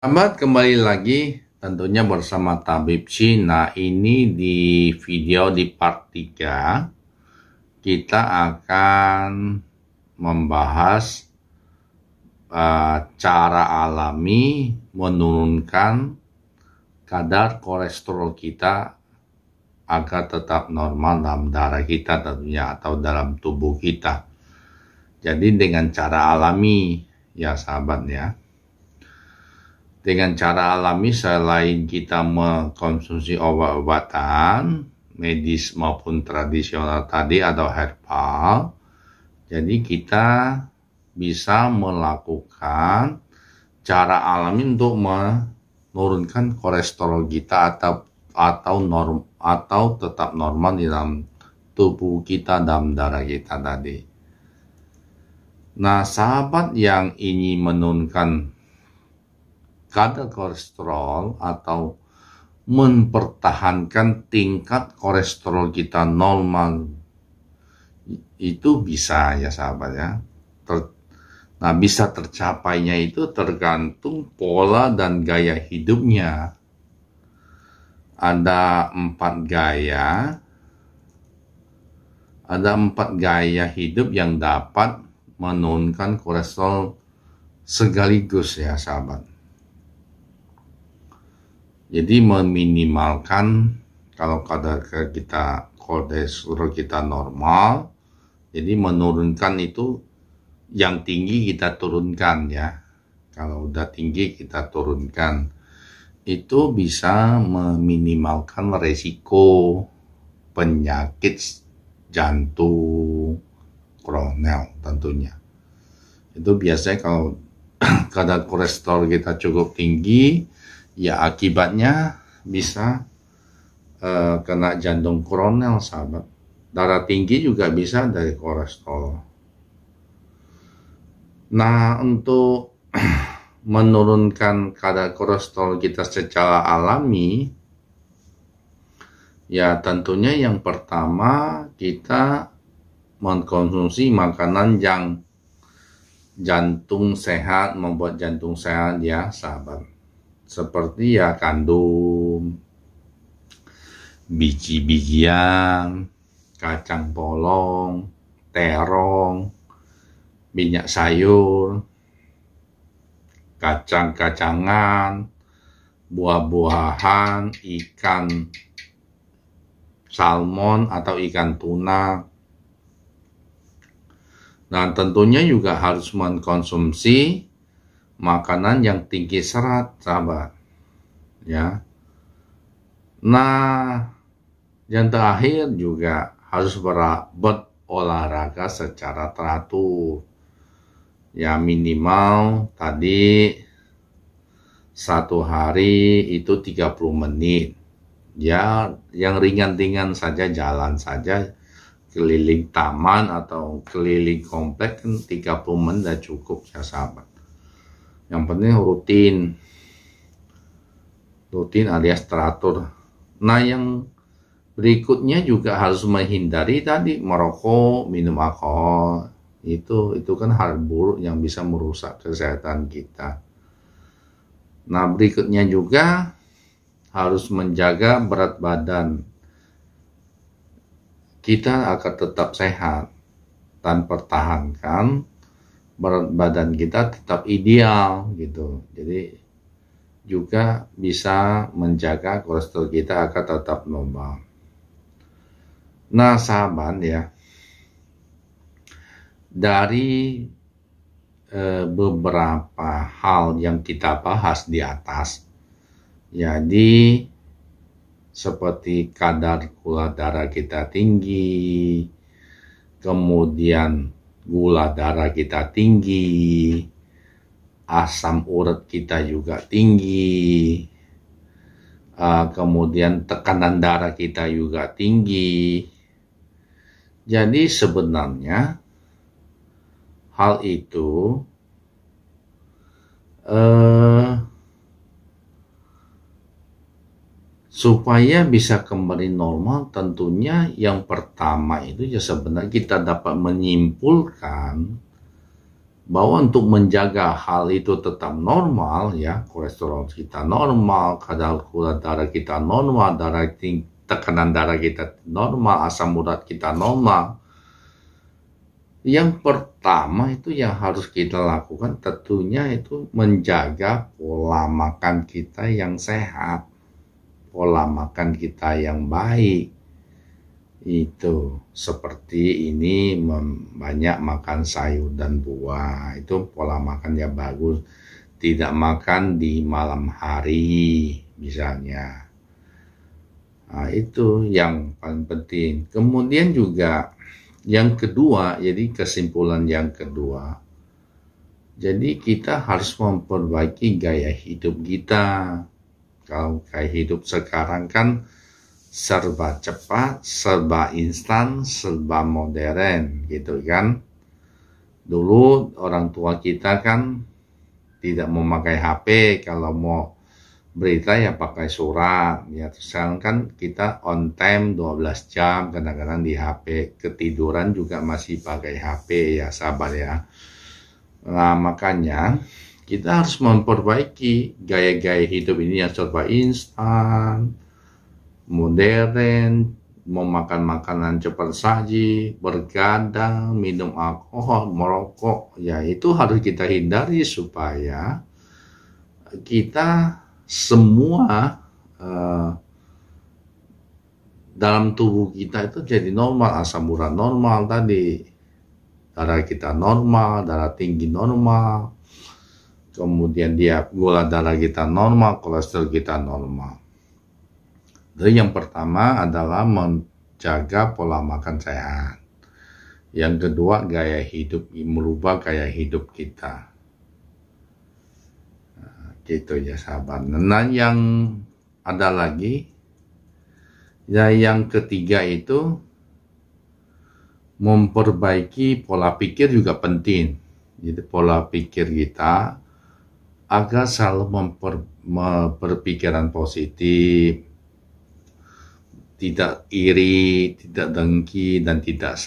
Sahabat, kembali lagi tentunya bersama Tabib Chi. Nah, ini di video di part 3 kita akan membahas cara alami menurunkan kadar kolesterol kita agar tetap normal dalam darah kita tentunya atau dalam tubuh kita. Jadi dengan cara alami ya sahabat ya. Dengan cara alami selain kita mengkonsumsi obat-obatan medis maupun tradisional tadi atau herbal, jadi kita bisa melakukan cara alami untuk menurunkan kolesterol kita atau tetap normal di dalam tubuh kita, dalam darah kita tadi. Nah, sahabat yang ingin menurunkan kadar kolesterol atau mempertahankan tingkat kolesterol kita normal itu bisa ya sahabat ya. Nah, bisa tercapainya itu tergantung pola dan gaya hidupnya. Ada 4 gaya hidup yang dapat menurunkan kolesterol sekaligus ya sahabat. Jadi meminimalkan kalau kadar kolesterol kita normal, jadi menurunkan itu yang tinggi kita turunkan ya. Kalau udah tinggi kita turunkan. Itu bisa meminimalkan resiko penyakit jantung koroner tentunya. Itu biasanya kalau kadar kolesterol kita cukup tinggi, ya akibatnya bisa kena jantung koroner sahabat. Darah tinggi juga bisa dari kolesterol. Nah, untuk menurunkan kadar kolesterol kita secara alami, ya tentunya yang pertama kita mengkonsumsi makanan yang jantung sehat, membuat jantung sehat ya sahabat. Seperti ya gandum, biji-bijian, kacang polong, terong, minyak sayur, kacang-kacangan, buah-buahan, ikan salmon atau ikan tuna. Nah, tentunya juga harus mengkonsumsi makanan yang tinggi serat, sahabat. Ya. Nah, yang terakhir juga harus berolahraga secara teratur. Ya, minimal tadi 1 hari itu 30 menit. Ya, yang ringan-ringan saja, jalan saja keliling taman atau keliling komplek kan 30 menit sudah cukup ya sahabat. Yang penting rutin alias teratur. Nah, yang berikutnya juga harus menghindari tadi merokok, minum alkohol. Itu kan hal buruk yang bisa merusak kesehatan kita. Nah, berikutnya juga harus menjaga berat badan. Kita akan tetap sehat dan pertahankan berat badan kita tetap ideal gitu. Jadi juga bisa menjaga kolesterol kita agar tetap normal. Nah, sahabat ya, dari beberapa hal yang kita bahas di atas, jadi seperti kadar gula darah kita tinggi, kemudian gula darah kita tinggi, asam urat kita juga tinggi, kemudian tekanan darah kita juga tinggi. Jadi sebenarnya hal itu supaya bisa kembali normal, tentunya yang pertama itu ya sebenarnya kita dapat menyimpulkan bahwa untuk menjaga hal itu tetap normal, ya, kolesterol kita normal, kadar gula darah kita normal, tekanan darah kita normal, asam urat kita normal. Yang pertama itu yang harus kita lakukan tentunya itu menjaga pola makan kita yang sehat, pola makan kita yang baik. Itu seperti ini, banyak makan sayur dan buah, itu pola makan yang bagus. Tidak makan di malam hari misalnya. Nah, itu yang paling penting. Kemudian juga yang kedua, jadi kesimpulan yang kedua, jadi kita harus memperbaiki gaya hidup kita. Kalau gaya hidup sekarang kan serba cepat, serba instan, serba modern, gitu kan. Dulu orang tua kita kan tidak memakai HP, kalau mau berita ya pakai surat. Ya, sekarang kan kita on time 12 jam kadang-kadang di HP, ketiduran juga masih pakai HP, ya sahabat ya. Nah, makanya kita harus memperbaiki gaya-gaya hidup ini yang serba instan, modern, memakan makanan cepat saji, bergadang, minum alkohol, merokok, ya itu harus kita hindari supaya kita semua dalam tubuh kita itu jadi normal, asam urat normal tadi, darah kita normal, darah tinggi normal, kemudian gula darah kita normal, kolesterol kita normal. Jadi yang pertama adalah menjaga pola makan sehat. Yang kedua, merubah gaya hidup kita. Nah, gitu ya sahabat. Nah, yang ada lagi, ya yang ketiga itu memperbaiki pola pikir juga penting. Jadi pola pikir kita agar selalu berpikiran positif, tidak iri, tidak dengki, dan tidak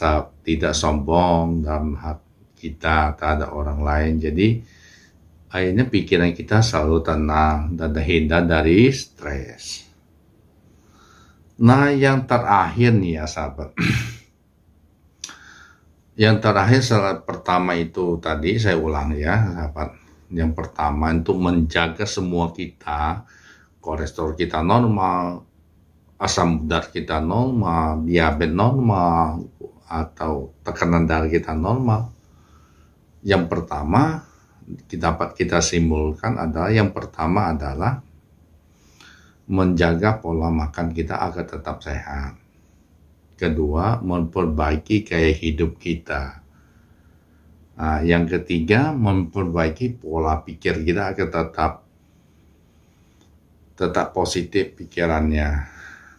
sombong dalam hati kita terhadap orang lain. Jadi akhirnya pikiran kita selalu tenang dan terhindar dari stres. Nah, yang terakhir nih ya sahabat. Yang terakhir pertama itu tadi saya ulang ya sahabat. Yang pertama untuk menjaga semua kita, kolesterol kita normal, asam urat kita normal, diabetes normal, atau tekanan darah kita normal. Yang pertama dapat kita simpulkan adalah menjaga pola makan kita agar tetap sehat. Kedua, memperbaiki gaya hidup kita. Nah, yang ketiga, memperbaiki pola pikir kita agar tetap positif pikirannya.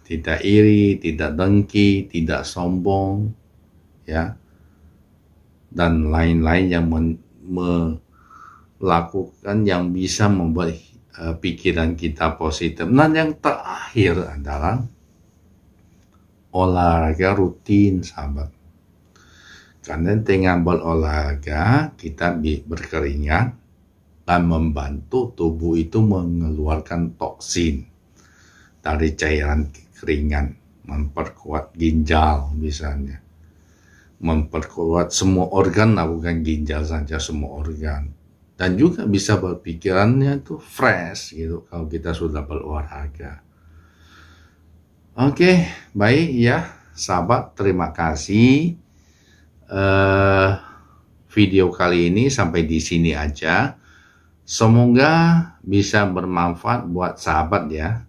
Tidak iri, tidak dengki, tidak sombong, ya, dan lain-lain yang melakukan yang bisa membuat pikiran kita positif. Dan yang terakhir adalah olahraga rutin, sahabat. Karena dengan berolahraga kita berkeringat dan membantu tubuh itu mengeluarkan toksin dari cairan keringat, memperkuat ginjal misalnya, memperkuat semua organ, bukan ginjal saja, semua organ, dan juga bisa berpikirannya itu fresh gitu kalau kita sudah berolahraga. Oke, baik ya sahabat, terima kasih. Video kali ini sampai di sini aja. Semoga bisa bermanfaat buat sahabat ya.